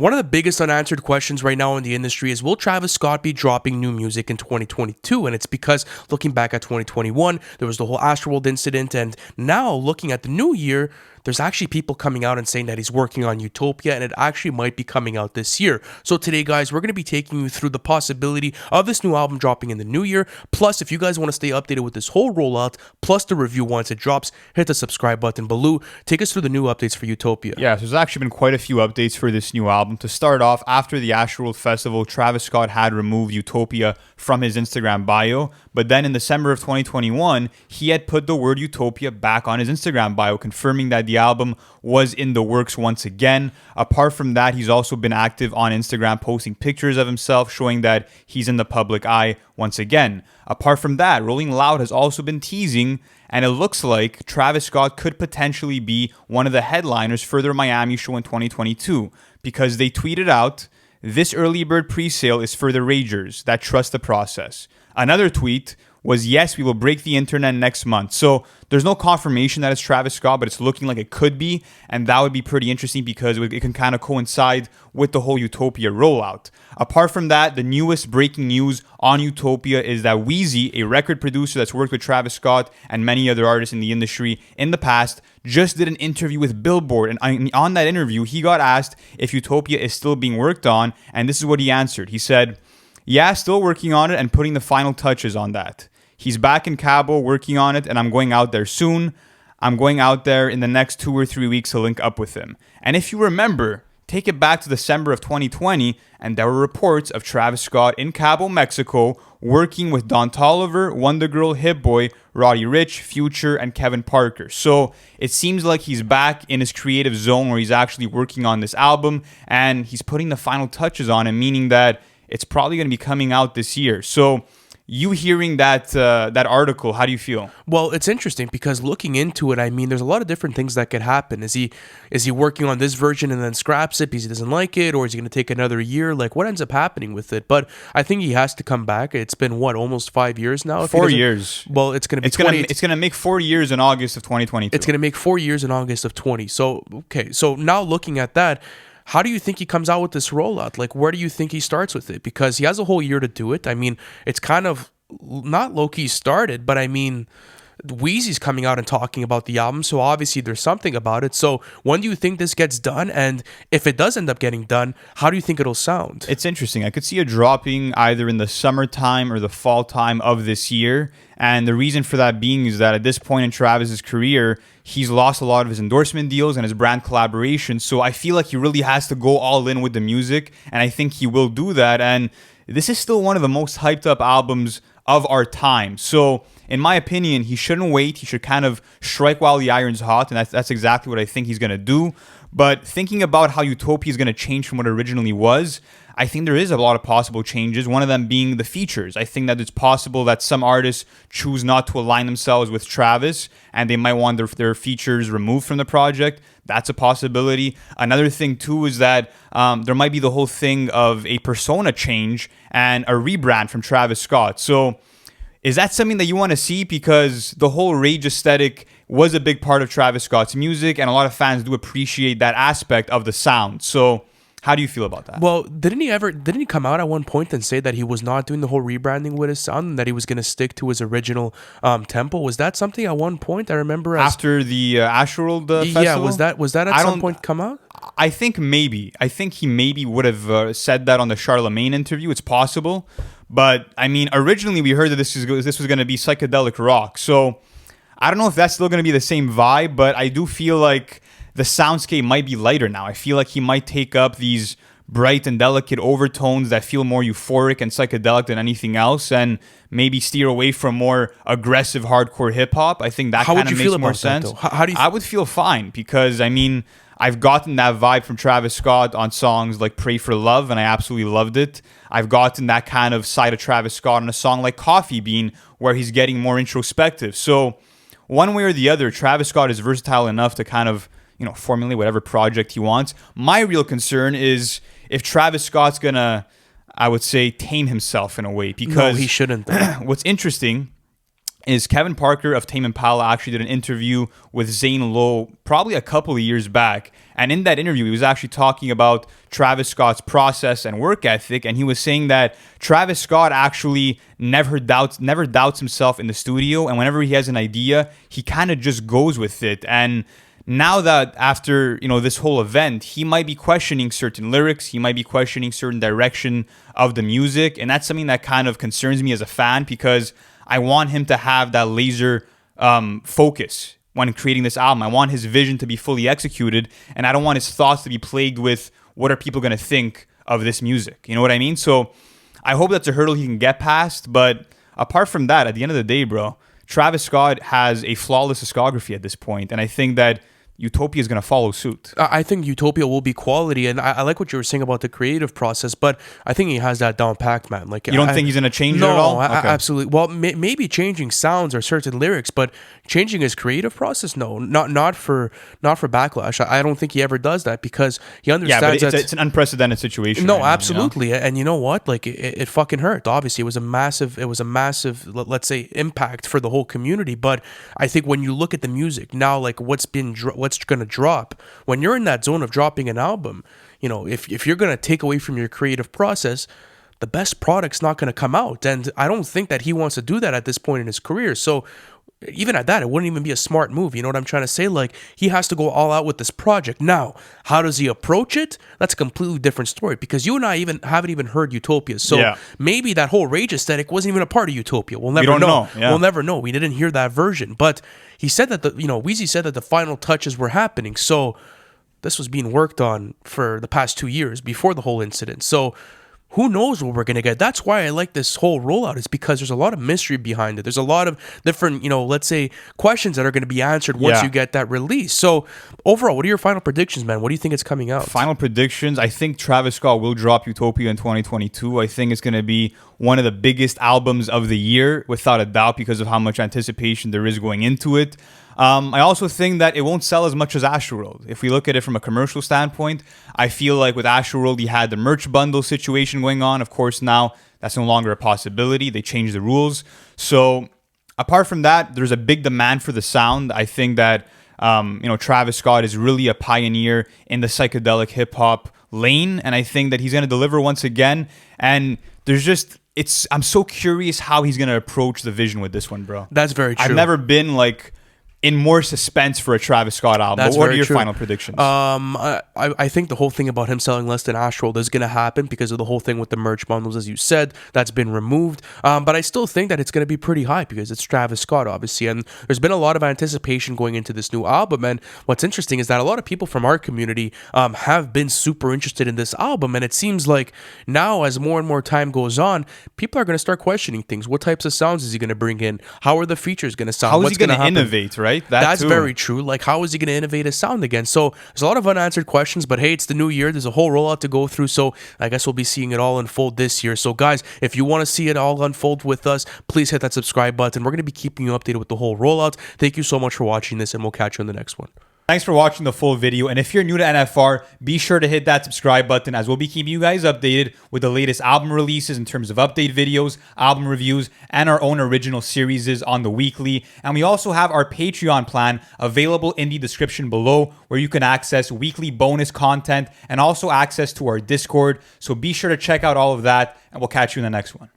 One of the biggest unanswered questions right now in the industry is, will Travis Scott be dropping new music in 2022? And it's because looking back at 2021, there was the whole Astroworld incident, and now looking at the new year, there's actually people coming out and saying that he's working on Utopia, and it actually might be coming out this year. So today, guys, we're going to be taking you through the possibility of this new album dropping in the new year. Plus, if you guys want to stay updated with this whole rollout, plus the review once it drops, hit the subscribe button below. Take us through the new updates for Utopia. Yeah, so there's actually been quite a few updates for this new album. To start off, after the Astroworld Festival, Travis Scott had removed Utopia from his Instagram bio, but then in December of 2021, he had put the word Utopia back on his Instagram bio, confirming that the album was in the works once again. Apart from that, he's also been active on Instagram, posting pictures of himself, showing that he's in the public eye once again. Apart from that, Rolling Loud has also been teasing, and it looks like Travis Scott could potentially be one of the headliners for their Miami show in 2022, because they tweeted out, "This early bird presale is for the ragers that trust the process." Another tweet was, "Yes, we will break the internet next month." So there's no confirmation that it's Travis Scott, but it's looking like it could be, and that would be pretty interesting because it can kind of coincide with the whole Utopia rollout. Apart from that, the newest breaking news on Utopia is that Wheezy, a record producer that's worked with Travis Scott and many other artists in the industry in the past, just did an interview with Billboard, and on that interview, he got asked if Utopia is still being worked on, and this is what he answered. He said, "Yeah, still working on it and putting the final touches on that. He's back in Cabo working on it, and I'm going out there soon. I'm going out there in the next 2 or 3 weeks to link up with him." And if you remember, take it back to December of 2020, and there were reports of Travis Scott in Cabo, Mexico, working with Don Toliver, Wonder Girl, Hit Boy, Roddy Ricch, Future, and Kevin Parker. So it seems like he's back in his creative zone where he's actually working on this album, and he's putting the final touches on it, meaning that it's probably going to be coming out this year. So you hearing that article, how do you feel? Well, it's interesting because looking into it, I mean, there's a lot of different things that could happen. Is he working on this version and then scraps it because he doesn't like it, or is he going to take another year? Like, what ends up happening with it? But I think he has to come back. It's been almost 5 years now. 4 years. Well, it's going to be. It's going to make 4 years in August of 2022. It's going to make 4 years in August of 20. So okay, so now looking at that, how do you think he comes out with this rollout? Like, where do you think he starts with it? Because he has a whole year to do it. I mean, it's kind of not low-key started, but I mean, Wheezy's coming out and talking about the album, so obviously there's something about it. So when do you think this gets done? And if it does end up getting done, how do you think it'll sound? It's interesting. I could see it dropping either in the summertime or the fall time of this year. And the reason for that being is that at this point in Travis's career, he's lost a lot of his endorsement deals and his brand collaborations. So I feel like he really has to go all in with the music, and I think he will do that. And this is still one of the most hyped up albums of our time. So in my opinion, he shouldn't wait. He should kind of strike while the iron's hot, and that's exactly what I think he's going to do. But thinking about how Utopia is going to change from what it originally was, I think there is a lot of possible changes, one of them being the features. I think that it's possible that some artists choose not to align themselves with Travis, and they might want their features removed from the project. That's a possibility. Another thing, too, is that there might be the whole thing of a persona change and a rebrand from Travis Scott. So is that something that you want to see? Because the whole rage aesthetic was a big part of Travis Scott's music, and a lot of fans do appreciate that aspect of the sound. So how do you feel about that? Well, didn't he come out at one point and say that he was not doing the whole rebranding with his sound, and that he was going to stick to his original tempo? Was that something at one point? I remember after the Astroworld festival? Yeah, was that at some point come out? I think maybe. I think he maybe would have said that on the Charlemagne interview. It's possible. But, I mean, originally we heard that this was going to be psychedelic rock. So I don't know if that's still going to be the same vibe, but I do feel like the soundscape might be lighter now. I feel like he might take up these bright and delicate overtones that feel more euphoric and psychedelic than anything else, and maybe steer away from more aggressive hardcore hip-hop. I think that kind of makes more sense. How do you I would feel fine because, I mean, I've gotten that vibe from Travis Scott on songs like Pray for Love, and I absolutely loved it. I've gotten that kind of side of Travis Scott on a song like Coffee Bean, where he's getting more introspective. So one way or the other, Travis Scott is versatile enough to kind of, formulate whatever project he wants. My real concern is if Travis Scott's gonna, I would say, tame himself in a way. Because no, he shouldn't. What's interesting is Kevin Parker of Tame Impala actually did an interview with Zane Lowe probably a couple of years back. And in that interview, he was actually talking about Travis Scott's process and work ethic. And he was saying that Travis Scott actually never doubts himself in the studio. And whenever he has an idea, he kind of just goes with it. And now that after, this whole event, he might be questioning certain lyrics, he might be questioning certain direction of the music. And that's something that kind of concerns me as a fan, because I want him to have that laser focus when creating this album. I want his vision to be fully executed, and I don't want his thoughts to be plagued with what are people going to think of this music. You know what I mean? So I hope that's a hurdle he can get past. But apart from that, at the end of the day, bro, Travis Scott has a flawless discography at this point, and I think that Utopia is going to follow suit. I think Utopia will be quality, and I like what you were saying about the creative process, but I think he has that down packed, man. Like, you don't think he's going to change it at all? No, absolutely. Well, maybe changing sounds or certain lyrics, but changing his creative process, no, not for backlash. I don't think he ever does that, because he understands that it's an unprecedented situation. No, right now, absolutely, and you know what? Like, it fucking hurt. Obviously, it was a massive, let's say, impact for the whole community. But I think when you look at the music now, like what's going to drop, when you're in that zone of dropping an album, if you're going to take away from your creative process, the best product's not going to come out. And I don't think that he wants to do that at this point in his career. So even at that, it wouldn't even be a smart move. You know what I'm trying to say? Like, he has to go all out with this project. Now, how does he approach it? That's a completely different story, because you and I haven't even heard Utopia. So maybe that whole rage aesthetic wasn't even a part of Utopia. We'll never know. We'll never know. We didn't hear that version. But he said that Weezy said that the final touches were happening. So this was being worked on for the past 2 years before the whole incident. So who knows what we're going to get? That's why I like this whole rollout, is because there's a lot of mystery behind it. There's a lot of different, let's say, questions that are going to be answered once you get that release. So overall, what are your final predictions, man? What do you think is coming out? Final predictions, I think Travis Scott will drop Utopia in 2022. I think it's going to be one of the biggest albums of the year, without a doubt, because of how much anticipation there is going into it. I also think that it won't sell as much as Astroworld. If we look at it from a commercial standpoint, I feel like with Astroworld, you had the merch bundle situation going on. Of course, now that's no longer a possibility. They changed the rules. So apart from that, there's a big demand for the sound. I think that, Travis Scott is really a pioneer in the psychedelic hip hop lane. And I think that he's going to deliver once again. And I'm so curious how he's going to approach the vision with this one, bro. That's very true. I've never been in more suspense for a Travis Scott album. That's what are your true. final predictions? I think the whole thing about him selling less than Astroworld is going to happen because of the whole thing with the merch bundles, as you said. That's been removed. But I still think that it's going to be pretty high because it's Travis Scott, obviously. And there's been a lot of anticipation going into this new album. And what's interesting is that a lot of people from our community have been super interested in this album. And it seems like now, as more and more time goes on, people are going to start questioning things. What types of sounds is he going to bring in? How are the features going to sound? How is he going to innovate, right? That's very true. Like, how is he going to innovate his sound again? So there's a lot of unanswered questions, but hey, it's the new year. There's a whole rollout to go through. So I guess we'll be seeing it all unfold this year. So guys, if you want to see it all unfold with us, please hit that subscribe button. We're going to be keeping you updated with the whole rollout. Thank you so much for watching this, and we'll catch you in the next one. Thanks for watching the full video, and if you're new to NFR, be sure to hit that subscribe button, as we'll be keeping you guys updated with the latest album releases in terms of update videos, album reviews, and our own original series on the weekly. And we also have our Patreon plan available in the description below, where you can access weekly bonus content and also access to our Discord. So be sure to check out all of that, and we'll catch you in the next one.